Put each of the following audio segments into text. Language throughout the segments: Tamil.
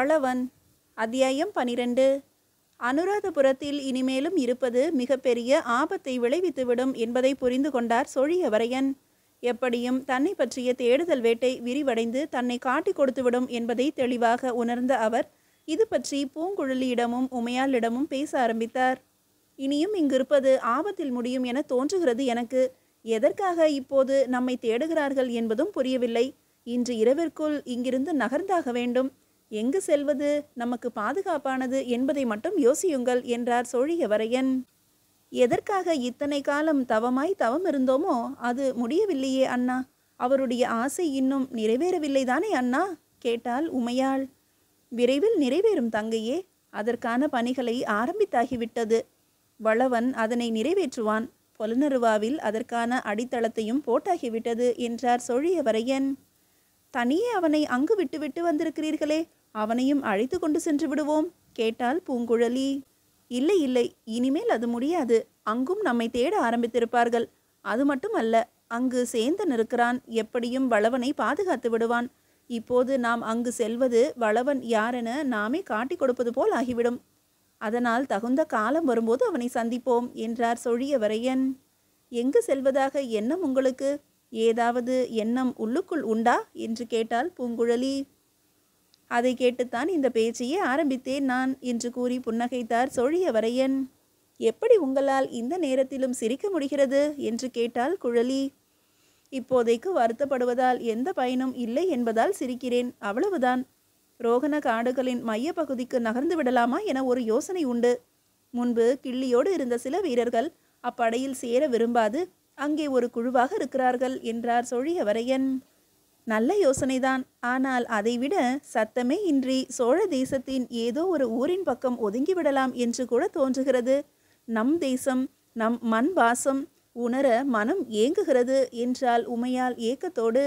வளவன். அத்தியாயம் 12. அனுராதபுரத்தில் இனிமேலும் இருப்பது மிகப்பெரிய ஆபத்தை விளைவித்துவிடும் என்பதை புரிந்து கொண்டார் சோழியவரையன். எப்படியும் தன்னை பற்றிய தேடுதல் வேட்டை விரிவடைந்து தன்னை காட்டிக் கொடுத்துவிடும் என்பதை தெளிவாக உணர்ந்த அவர் இது பற்றி பூங்குழலியிடமும் உமையாளிடமும் பேச ஆரம்பித்தார். இனியும் இங்கிருப்பது ஆபத்தில் முடியும் என தோன்றுகிறது எனக்கு. எதற்காக இப்போது நம்மை தேடுகிறார்கள் என்பதும் புரியவில்லை. இன்று இரவிற்குள் இங்கிருந்து நகர்ந்தாக வேண்டும். எங்கு செல்வது நமக்கு பாதுகாப்பானது என்பதை மட்டும் யோசியுங்கள் என்றார் சோழியவரையன். எதற்காக இத்தனை காலம் தவமாய் தவம் இருந்தோமோ அது முடியவில்லையே அண்ணா. அவருடைய ஆசை இன்னும் நிறைவேறவில்லைதானே அண்ணா கேட்டாள் உமையாள். விரைவில் நிறைவேறும் தங்கையே. அதற்கான பணிகளை ஆரம்பித்தாகிவிட்டது. வளவன் அதனை நிறைவேற்றுவான். பொலனறுவாவில் அதற்கான அடித்தளத்தையும் போட்டாகிவிட்டது என்றார் சோழியவரையன். தனியே அவனை அங்கு விட்டுவிட்டு வந்திருக்கிறீர்களே, அவனையும் அழைத்து கொண்டு சென்று விடுவோம் கேட்டாள் பூங்குழலி. இல்லை இல்லை, இனிமேல் அது முடியாது. அங்கும் நம்மை தேட ஆரம்பித்திருப்பார்கள். அது மட்டும் அல்ல, அங்கு சேந்தன் இருக்கிறான். எப்படியும் வளவனை பாதுகாத்து விடுவான். இப்போது நாம் அங்கு செல்வது வளவன் யாரென நாமே காட்டி கொடுப்பது போல் ஆகிவிடும். அதனால் தகுந்த காலம் வரும்போது அவனை சந்திப்போம் என்றார் சோழியவரையன். எங்கு செல்வதாக எண்ணம் உங்களுக்கு? ஏதாவது எண்ணம் உள்ளுக்குள் உண்டா என்று கேட்டாள் பூங்குழலி. அதை கேட்டுத்தான் இந்த பேச்சையே ஆரம்பித்தேன் நான் என்று கூறி புன்னகைத்தார் சோழியவரையன். எப்படி உங்களால் இந்த நேரத்திலும் சிரிக்க முடிகிறது என்று கேட்டாள் குழலி. இப்போதைக்கு வருத்தப்படுவதால் எந்த பயனும் இல்லை என்பதால் சிரிக்கிறேன், அவ்வளவுதான். ரோகண காடுகளின் மைய பகுதிக்கு நகர்ந்து விடலாமா என ஒரு யோசனை உண்டு. முன்பு கிள்ளியோடு இருந்த சில வீரர்கள் அப்படையில் சேர விரும்பாது அங்கே ஒரு குழுவாக இருக்கிறார்கள் என்றார் சோழியவரையன். நல்ல யோசனைதான். ஆனால் அதைவிட சத்தமே இன்றி சோழ தேசத்தின் ஏதோ ஒரு ஊரின் பக்கம் ஒதுங்கிவிடலாம் என்று கூட தோன்றுகிறது. நம் தேசம், நம் மண் வாசம் உணர மனம் ஏங்குகிறது என்றால் உமையால் ஏக்கத்தோடு.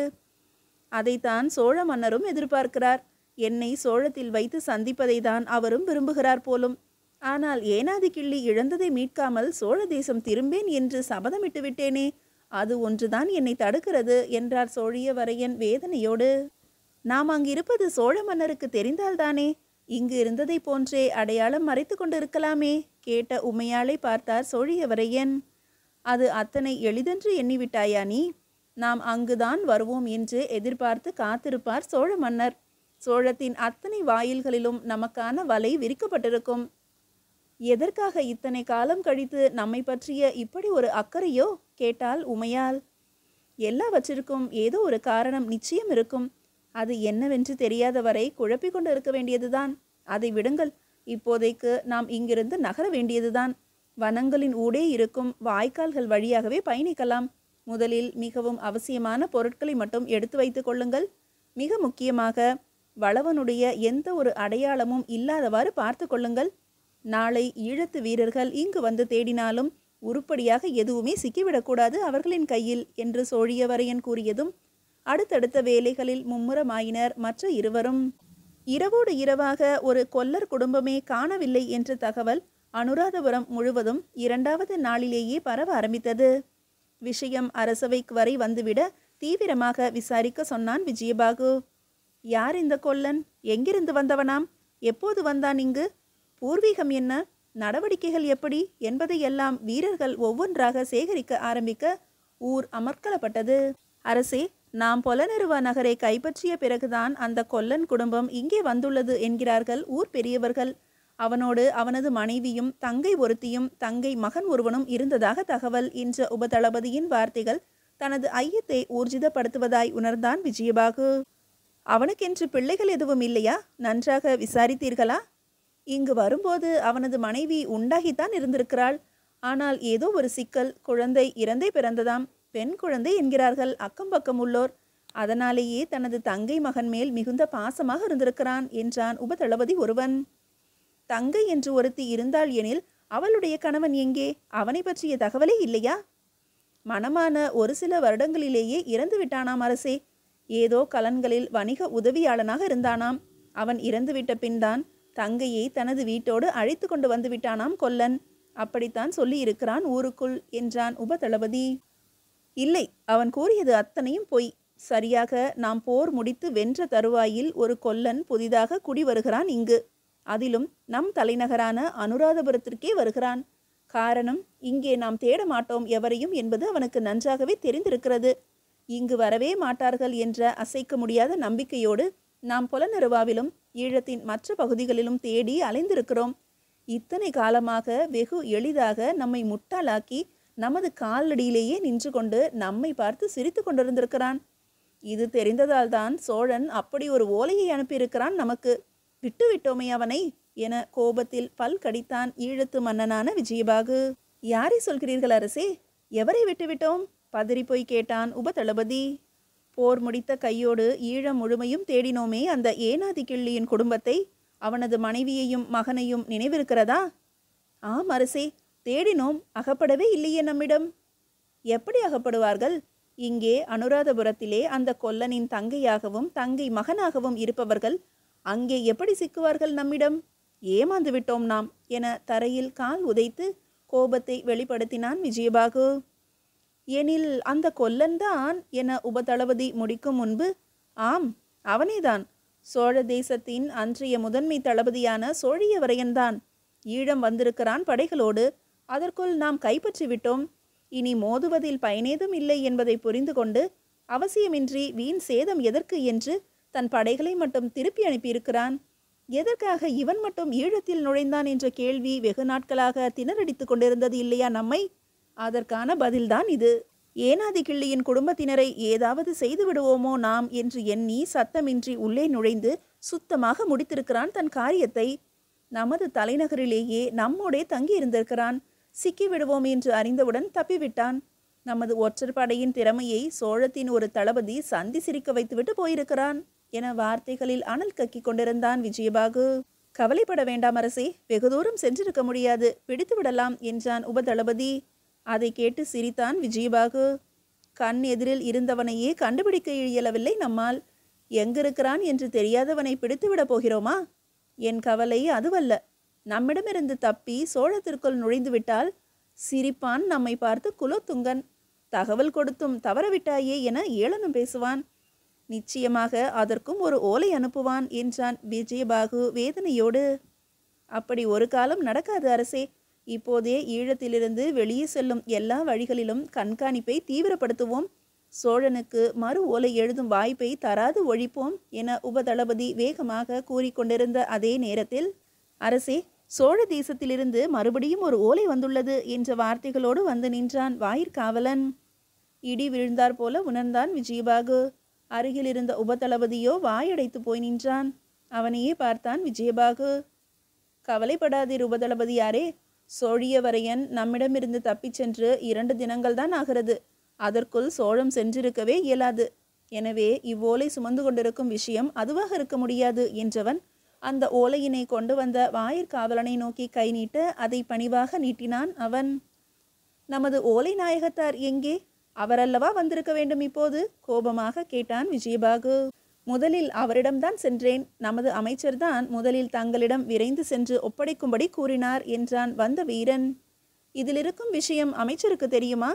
அதைத்தான் சோழ மன்னரும் எதிர்பார்க்கிறார். என்னை சோழத்தில் வைத்து சந்திப்பதை தான் அவரும் விரும்புகிறார் போலும். ஆனால் ஏனாதி கிள்ளி இழந்ததை மீட்காமல் சோழ தேசம் திரும்பேன் என்று சபதமிட்டு விட்டேனே, அது ஒன்றுதான் என்னை தடுக்கிறது என்றார் சோழியவரையன் வேதனையோடு. நாம் அங்கிருப்பது சோழ மன்னருக்கு தெரிந்தால்தானே இங்கு இருந்ததை போன்றே அடையாளம் மறைத்து கொண்டு இருக்கலாமே கேட்ட உமையாளை பார்த்தார் சோழியவரையன். அது அத்தனை எளிதென்று எண்ணிவிட்டாயா நீ? நாம் அங்குதான் வருவோம் என்று எதிர்பார்த்து காத்திருப்பார் சோழ மன்னர். சோழத்தின் அத்தனை வாயில்களிலும் நமக்கான வலை விரிக்கப்பட்டிருக்கும். எதற்காக இத்தனை காலம் கழித்து நம்மை பற்றிய இப்படி ஒரு அக்கறையோ கேட்டாள் உமையாள். எல்லாவற்றிற்கும் ஏதோ ஒரு காரணம் நிச்சயம் இருக்கும். அது என்னவென்று தெரியாத வரை குழப்பிக் கொண்டு இருக்க வேண்டியதுதான். அதை விடுங்கள். இப்போதைக்கு நாம் இங்கிருந்து நகர வேண்டியதுதான். வனங்களின் ஊடே இருக்கும் வாய்க்கால்கள் வழியாகவே பயணிக்கலாம். முதலில் மிகவும் அவசியமான பொருட்களை மட்டும் எடுத்து வைத்துக் கொள்ளுங்கள். மிக முக்கியமாக வளவனுடைய எந்த ஒரு அடையாளமும் இல்லாதவாறு பார்த்து கொள்ளுங்கள். நாளை ஈழத்து வீரர்கள் இங்கு வந்து தேடினாலும் உருப்படியாக எதுவுமே சிக்கிவிடக்கூடாது அவர்களின் கையில் என்று சோழியவரையன் கூறியதும் அடுத்தடுத்த வேலைகளில் மும்முரமாயினர் மற்ற இருவரும். இரவோடு இரவாக ஒரு கொல்லர் குடும்பமே காணவில்லை என்ற தகவல் அனுராதபுரம் முழுவதும் 2வது நாளிலேயே பரவ ஆரம்பித்தது. விஷயம் அரசவைக்கு வரை வந்துவிட தீவிரமாக விசாரிக்க சொன்னான் விஜயபாகு. யார் இந்த கொல்லன்? எங்கிருந்து வந்தவனாம்? எப்போது வந்தான் இங்கு? பூர்வீகம் என்ன? நடவடிக்கைகள் எப்படி என்பதையெல்லாம் வீரர்கள் ஒவ்வொன்றாக சேகரிக்க ஆரம்பிக்க ஊர் அமர்க்களப்பட்டது. அரசே, நாம் பொலனறுவா நகரை கைப்பற்றிய பிறகுதான் அந்த கொல்லன் குடும்பம் இங்கே வந்துள்ளது என்கிறார்கள் ஊர் பெரியவர்கள். அவனோடு அவனது மனைவியும் தங்கை ஒருத்தியும் தங்கை மகன் ஒருவனும் இருந்ததாக தகவல் என்ற உபதளபதியின் வார்த்தைகள் தனது ஐயத்தை ஊர்ஜிதப்படுத்துவதாய் உணர்ந்தான் விஜயபாகு. அவனுக்கென்று பிள்ளைகள் எதுவும் இல்லையா? நன்றாக விசாரித்தீர்களா? இங்கு வரும்போது அவனது மனைவி உண்டாகித்தான் இருந்திருக்கிறாள். ஆனால் ஏதோ ஒரு சிக்கல், குழந்தை இறந்தே பிறந்ததாம். பெண் குழந்தை என்கிறார்கள் அக்கம் பக்கம் உள்ளோர். அதனாலேயே தனது தங்கை மகன் மேல் மிகுந்த பாசமாக இருந்திருக்கிறான் என்றான் உபதளபதி ஒருவன். தங்கை என்று ஒருத்தி இருந்தாள் எனில் அவளுடைய கணவன் எங்கே? அவனை பற்றிய தகவலே இல்லையா? மணமான ஒரு சில வருடங்களிலேயே இறந்து விட்டானாம் அரசே. ஏதோ கலன்களில் வணிக உதவியாளனாக இருந்தானாம். அவன் இறந்துவிட்ட பின்தான் தங்கையை தனது வீட்டோடு அழைத்து கொண்டு வந்து விட்டானாம் கொல்லன். அப்படித்தான் சொல்லி இருக்கிறான் ஊருக்குள் என்றான் உபதளபதி. இல்லை, அவன் கூறியது அத்தனையும் பொய். சரியாக நாம் போர் முடித்து வென்ற தருவாயில் ஒரு கொல்லன் புதிதாக குடி வருகிறான் இங்கு. அதிலும் நம் தலைநகரான அனுராதபுரத்திற்கே வருகிறான். காரணம், இங்கே நாம் தேட மாட்டோம் எவரையும் என்பது அவனுக்கு நன்றாகவே தெரிந்திருக்கிறது. இங்கு வரவே மாட்டார்கள் என்ற அசைக்க முடியாத நம்பிக்கையோடு நாம் புலனறுவாவிலும் ஈழத்தின் மற்ற பகுதிகளிலும் தேடி அலைந்திருக்கிறோம். இத்தனை காலமாக வெகு எளிதாக நம்மை முட்டாளாக்கி நமது காலடியிலேயே நின்று கொண்டு நம்மை பார்த்து சிரித்து கொண்டிருந்திருக்கிறான். இது தெரிந்ததால் தான் சோழன் அப்படி ஒரு ஓலையை அனுப்பியிருக்கிறான் நமக்கு. விட்டுவிட்டோமே அவனை என கோபத்தில் பல் கடித்தான் ஈழத்து மன்னனான விஜயபாகு. யாரை சொல்கிறீர்கள் அரசே? எவரை விட்டுவிட்டோம்? பதறிப்போய் கேட்டான் உபதளபதி. போர் முடித்த கையோடு ஈழம் முழுமையும் தேடினோமே அந்த ஏனாதி கிள்ளியின் குடும்பத்தை, அவனது மனைவியையும் மகனையும் நினைவிருக்கிறதா? ஆம் அரசே, தேடினோம், அகப்படவே இல்லையே நம்மிடம். எப்படி அகப்படுவார்கள்? இங்கே அனுராதபுரத்திலே அந்த கொல்லனின் தங்கையாகவும் தங்கை மகனாகவும் இருப்பவர்கள் அங்கே எப்படி சிக்குவார்கள் நம்மிடம்? ஏமாந்து விட்டோம் நாம் என தரையில் கால் உதைத்து கோபத்தை வெளிப்படுத்தினான் விஜயபாகு. எனில் அந்த கொல்லன்தான் என உபதளபதி முடிக்கும் முன்பு, ஆம், அவனேதான். சோழ தேசத்தின் அன்றைய முதன்மை தளபதியான சோழியவரையன்தான். ஈழம் வந்திருக்கிறான் படைகளோடு. அதற்குள் நாம் கைப்பற்றி விட்டோம். இனி மோதுவதில் பயனேதும் இல்லை என்பதை புரிந்து கொண்டு அவசியமின்றி வீண் சேதம் எதற்கு என்று தன் படைகளை மட்டும் திருப்பி அனுப்பியிருக்கிறான். எதற்காக இவன் மட்டும் ஈழத்தில் நுழைந்தான் என்ற கேள்வி வெகு நாட்களாக திணறடித்து கொண்டிருந்தது இல்லையா நம்மை? அதற்கான பதில்தான் இது. ஏனாதி கிள்ளியின் குடும்பத்தினரை ஏதாவது செய்து விடுவோமோ நாம் என்று எண்ணி சத்தமின்றி உள்ளே நுழைந்து சுத்தமாக முடித்திருக்கிறான் தன் காரியத்தை. நமது தலைநகரிலேயே நம்மோடே தங்கி இருந்திருக்கிறான். சிக்கி விடுவோம் என்று அறிந்தவுடன் தப்பிவிட்டான். நமது ஒற்றர் படையின் திறமையை சோழத்தின் ஒரு தளபதி சந்தி சிரிக்க வைத்துவிட்டு போயிருக்கிறான் என வார்த்தைகளில் அனல் கக்கி கொண்டிருந்தான் விஜயபாகு. கவலைப்பட வேண்டாம் அரசே, வெகு தூரம் சென்றிருக்க முடியாது, பிடித்து விடலாம் என்றான் உபதளபதி. அதை கேட்டு சிரித்தான் விஜயபாகு. கண் எதிரில் இருந்தவனையே கண்டுபிடிக்க இயலவில்லை நம்மால். எங்கிருக்கிறான் என்று தெரியாதவனை பிடித்துவிடப் போகிறோமா? என் கவலை அதுவல்ல. நம்மிடமிருந்து தப்பி சோழத்திற்குள் நுழைந்து விட்டால் சிரிப்பான் நம்மை பார்த்து குலோத்துங்கன். தகவல் கொடுத்தும் தவறவிட்டாயே என ஏளனம் பேசுவான். நிச்சயமாக அதற்கும் ஒரு ஓலை அனுப்புவான் என்றான் விஜயபாகு வேதனையோடு. அப்படி ஒரு காலம் நடக்காது அரசே. இப்போதே ஈழத்திலிருந்து வெளியே செல்லும் எல்லா வழிகளிலும் கண்காணிப்பை தீவிரப்படுத்துவோம். சோழனுக்கு மறு ஓலை எழுதும் வாய்ப்பை தராது ஒழிப்போம் என உபதளபதி வேகமாக கூறிக்கொண்டிருந்த அதே நேரத்தில், அரசே, சோழ தேசத்திலிருந்து மறுபடியும் ஒரு ஓலை வந்துள்ளது என்ற வார்த்தைகளோடு வந்து நின்றான் வாயிற்காவலன். இடி விழுந்தார் போல உணர்ந்தான் விஜயபாகு. அருகில் இருந்த உபதளபதியோ வாயடைத்து போய் நின்றான். அவனையே பார்த்தான் விஜயபாகு. கவலைப்படாதீர் உபதளபதியாரே, சோழியவரையன் நம்மிடமிருந்து தப்பிச் சென்று 2 தினங்கள் தான் ஆகிறது. அதற்குள் சோழம் சென்றிருக்கவே இயலாது. எனவே இவ்வோலை சுமந்து கொண்டிருக்கும் விஷயம் அதுவாக இருக்க முடியாது என்றவன் அந்த ஓலையினை கொண்டு வந்த வாயிற்காவலனை நோக்கி கை நீட்ட அதை பணிவாக நீட்டினான் அவன். நமது ஓலை நாயகத்தார் எங்கே? அவரல்லவா வந்திருக்க வேண்டும் இப்போது? கோபமாக கேட்டான் விஜயபாகு. முதலில் அவரிடம்தான் சென்றேன். நமது அமைச்சர்தான் முதலில் தங்களிடம் விரைந்து சென்று ஒப்படைக்கும்படி கூறினார் என்றான் வந்த வீரன். இதில் இருக்கும் விஷயம் அமைச்சருக்கு தெரியுமா?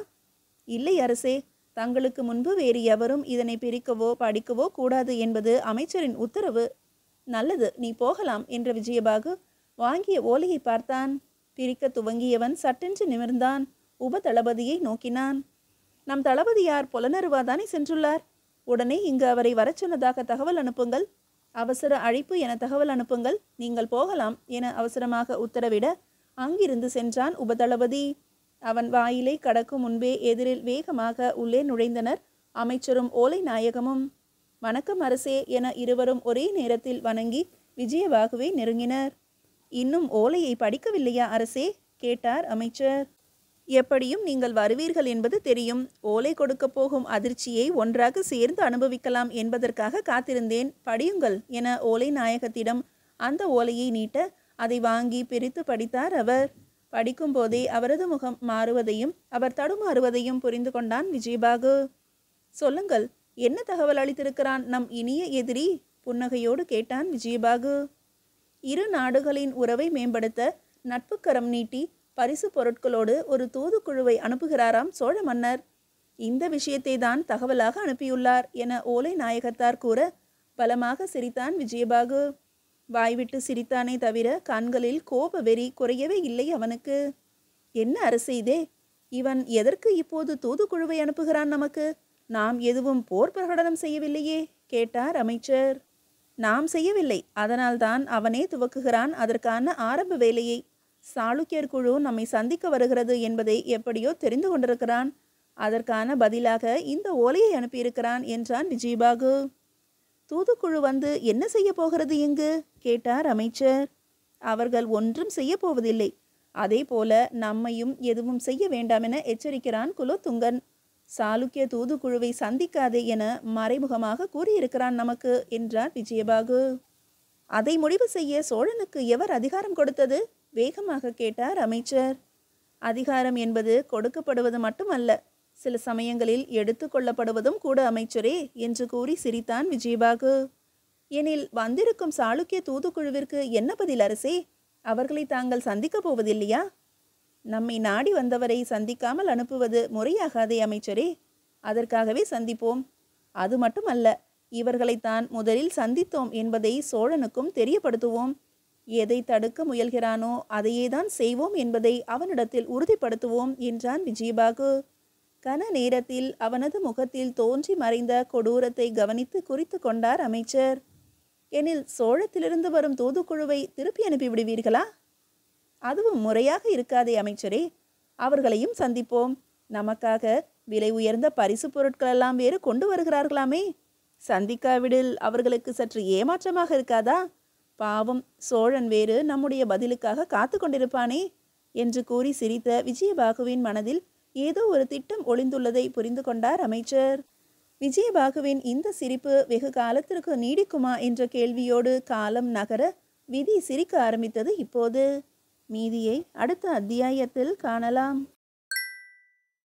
இல்லை அரசே, தங்களுக்கு முன்பு வேறு எவரும் இதனை பிரிக்கவோ படிக்கவோ கூடாது என்பது அமைச்சரின் உத்தரவு. நல்லது, நீ போகலாம் என்ற விஜயபாகு வாங்கிய ஓலையை பார்த்தான். பிரிக்க துவங்கியவன் சட்டென்று நிமிர்ந்தான். உபதளபதியை நோக்கினான். நம் தளபதியார் புலனறுவாதானே சென்றுள்ளார். உடனே இங்கு அவரை வரச் சொன்னதாக தகவல் அனுப்புங்கள். அவசர அழைப்பு என தகவல் அனுப்புங்கள். நீங்கள் போகலாம் என அவசரமாக உத்தரவிட அங்கிருந்து சென்றான் உபதளபதி. அவன் வாயிலை கடக்கும் முன்பே எதிரில் வேகமாக உள்ளே நுழைந்தனர் அமைச்சரும் ஓலை நாயகமும். வணக்கம் அரசே என இருவரும் ஒரே நேரத்தில் வணங்கி விஜயபாகுவை நெருங்கினர். இன்னும் ஓலையை படிக்கவில்லையா அரசே? கேட்டார் அமைச்சர். எப்படியும் நீங்கள் வருவீர்கள் என்பது தெரியும். ஓலை கொடுக்க போகும் அதிர்ச்சியை ஒன்றாக சேர்ந்து அனுபவிக்கலாம் என்பதற்காக காத்திருந்தேன். படியுங்கள் என ஓலை நாயகத்திடம் அந்த ஓலையை நீட்ட அதை வாங்கி பிரித்து படித்தார் அவர். படிக்கும் போதே அவரது முகம் மாறுவதையும் அவர் தடுமாறுவதையும் புரிந்து கொண்டான் விஜயபாகு. சொல்லுங்கள், என்ன தகவல் அளித்திருக்கிறான் நம் இனிய எதிரி? புன்னகையோடு கேட்டான் விஜயபாகு. இரு நாடுகளின் உறவை மேம்படுத்த நட்புக்கரம் நீட்டி பரிசு பொருட்களோடு ஒரு தூதுக்குழுவை அனுப்புகிறாராம் சோழ மன்னர். இந்த விஷயத்தை தான் தகவலாக அனுப்பியுள்ளார் என ஓலை நாயகத்தார் கூற பலமாக சிரித்தான் விஜயபாகு. வாய்விட்டு சிரித்தானே தவிர கண்களில் கோப வெறி குறையவே இல்லை அவனுக்கு. என்ன அரசு இதே? இவன் எதற்கு இப்போது தூதுக்குழுவை அனுப்புகிறான் நமக்கு? நாம் எதுவும் போர் பிரகடனம் செய்யவில்லையே கேட்டார் அமைச்சர். நாம் செய்யவில்லை, அதனால்தான் அவனே துவக்குகிறான் அதற்கான ஆரம்ப வேலையை. சாளுக்கியர் குழு நம்மை சந்திக்க வருகிறது என்பதை எப்படியோ தெரிந்து கொண்டிருக்கிறான். அதற்கான பதிலாக இந்த ஓலையை அனுப்பியிருக்கிறான் என்றான் விஜயபாகு. தூதுக்குழு வந்து என்ன செய்ய போகிறது இங்கு கேட்டார் அமைச்சர். அவர்கள் ஒன்றும் செய்ய போவதில்லை. அதே போல நம்மையும் எதுவும் செய்ய வேண்டாம் என எச்சரிக்கிறான் குலோத்துங்கன். சாளுக்கிய தூதுக்குழுவை சந்திக்காதே என மறைமுகமாக கூறியிருக்கிறான் நமக்கு என்றார் விஜயபாகு. அதை முடிவு செய்ய சோழனுக்கு எவர் அதிகாரம் கொடுத்தது வேகமாக கேட்டார் அமைச்சர். அதிகாரம் என்பது கொடுக்கப்படுவது மட்டுமல்ல, சில சமயங்களில் எடுத்து கொள்ளப்படுவதும் கூட அமைச்சரே என்று கூறி சிரித்தான் விஜயபாகு. எனில் வந்திருக்கும் சாளுக்கிய தூதுக்குழுவிற்கு என்ன பதில் அரசே? அவர்களை தாங்கள் சந்திக்கப் போவதில்லையா? நம்மை நாடி வந்தவரை சந்திக்காமல் அனுப்புவது முறையாகாதே அமைச்சரே. அதற்காகவே சந்திப்போம். அது மட்டுமல்ல, இவர்களைத்தான் முதலில் சந்தித்தோம் என்பதை சோழனுக்கும் தெரியப்படுத்துவோம். எதை தடுக்க முயல்கிறானோ அதையேதான் செய்வோம் என்பதை அவனிடத்தில் உறுதிப்படுத்துவோம் என்றான் விஜயபாகு. கன நேரத்தில் அவனது முகத்தில் தோன்றி மறைந்த கொடூரத்தை கவனித்து குறித்து கொண்டார் அமைச்சர். எனில் சோழத்திலிருந்து வரும் தூதுக்குழுவை திருப்பி அனுப்பிவிடுவீர்களா? அதுவும் முறையாக இருக்காதே அமைச்சரே. அவர்களையும் சந்திப்போம். நமக்காக விலை உயர்ந்த பரிசு பொருட்களெல்லாம் வேறு கொண்டு வருகிறார்களாமே. சந்திக்காவிடில் அவர்களுக்கு சற்று ஏமாற்றமாக இருக்காதா? பாவம், சோழன் வேறு நம்முடைய பதிலுக்காக காத்து கொண்டிருப்பானே என்று கூறி சிரித்த விஜயபாகுவின் மனதில் ஏதோ ஒரு திட்டம் ஒளிந்துள்ளதை புரிந்து கொண்டார் அமைச்சர். விஜயபாகுவின் இந்த சிரிப்பு வெகு காலத்திற்கு நீடிக்குமா என்ற கேள்வியோடு காலம் நகர விதி சிரிக்க ஆரம்பித்தது இப்போது. மீதியை அடுத்த அத்தியாயத்தில் காணலாம்.